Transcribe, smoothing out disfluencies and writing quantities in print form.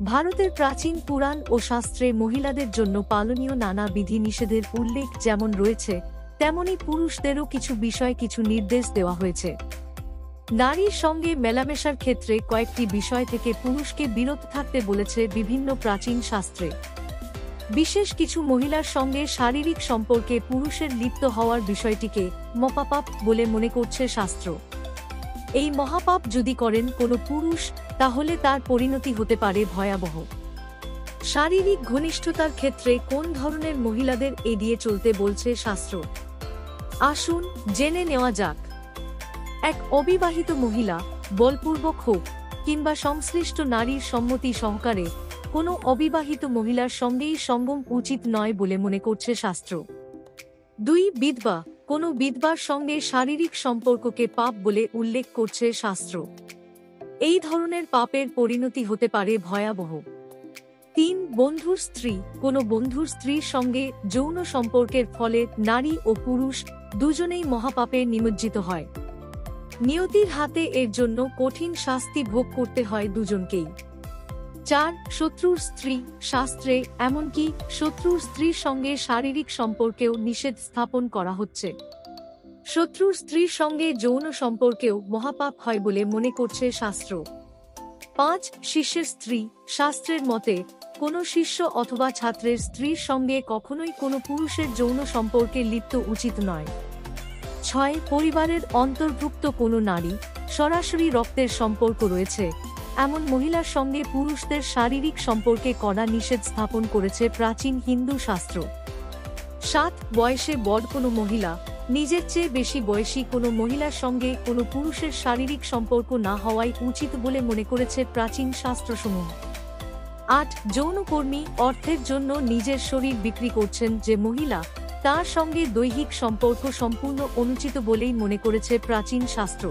ভারতের প্রাচীন পুরাণ ও শাস্ত্রে মহিলাদের জন্য পালনীয় নানা বিধিনিষেধের উল্লেখ যেমন রয়েছে, তেমনি পুরুষদেরও কিছু বিষয়ে কিছু নির্দেশ দেওয়া হয়েছে। নারীর সঙ্গে মেলামেশার ক্ষেত্রে কয়েকটি বিষয় থেকে পুরুষকে বিরত থাকতে বলেছে বিভিন্ন প্রাচীন শাস্ত্রে। বিশেষ কিছু মহিলার সঙ্গে শারীরিক সম্পর্কে পুরুষের লিপ্ত হওয়ার বিষয়টিকে মহাপাপ বলে মনে করছে শাস্ত্র। এই মহাপাপ যদি করেন কোনো পুরুষ, তাহলে তার পরিণতি হতে পারে ভয়াবহ। শারীরিক ঘনিষ্ঠতার ক্ষেত্রে কোন ধরনের মহিলাদের এড়িয়ে চলতে বলছে শাস্ত্র? আসুন জেনে নেওয়া যাক। এক অবিবাহিত মহিলা বলপূর্বক হোক কিংবা সংশ্লিষ্ট নারীর সম্মতি সহকারে কোনো অবিবাহিত মহিলার সঙ্গেই সঙ্গম উচিত নয় বলে মনে করছে শাস্ত্র। 2 বিধবা, কোনো বিধবার সঙ্গে শারীরিক সম্পর্ককে পাপ বলে উল্লেখ করছে শাস্ত্র। এই ধরনের পাপের পরিণতি হতে পারে ভয়াবহ। 3 বন্ধুর স্ত্রী, কোনো বন্ধুর স্ত্রীর সঙ্গে যৌন সম্পর্কের ফলে নারী ও পুরুষ দুজনেই মহাপাপে নিমজ্জিত হয়। নিয়তির হাতে এর জন্য কঠিন শাস্তি ভোগ করতে হয় দুজনকেই। 4 শত্রুর স্ত্রী, শাস্ত্রে এমনকি শত্রুর স্ত্রীর সঙ্গে শারীরিক সম্পর্কেও নিষেধ স্থাপন করা হচ্ছে। শত্রুর স্ত্রীর সঙ্গে যৌন সম্পর্কেও মহাপাপ হয় বলে মনে করছে শাস্ত্র। 5 শিষ্যের স্ত্রী, শাস্ত্রের মতে কোনো শিষ্য অথবা ছাত্রের স্ত্রীর সঙ্গে কখনোই কোনো পুরুষের যৌন সম্পর্কে লিপ্ত উচিত নয়। 6 পরিবারের অন্তর্ভুক্ত কোনো নারী, সরাসরি রক্তের সম্পর্ক রয়েছে এমন মহিলার সঙ্গে পুরুষদের শারীরিক সম্পর্কে কড়া নিষেধ স্থাপন করেছে প্রাচীন হিন্দু শাস্ত্র। 7 বয়সে বড় কোনো মহিলা, নিজের চেয়ে বেশি বয়সী কোনো মহিলার সঙ্গে কোনো পুরুষের শারীরিক সম্পর্ক না হওয়াই উচিত বলে মনে করেছে প্রাচীন শাস্ত্রসমূহ। 8 যৌনকর্মী, অর্থের জন্য নিজের শরীর বিক্রি করছেন যে মহিলা, তার সঙ্গে দৈহিক সম্পর্ক সম্পূর্ণ অনুচিত বলেই মনে করেছে প্রাচীন শাস্ত্র।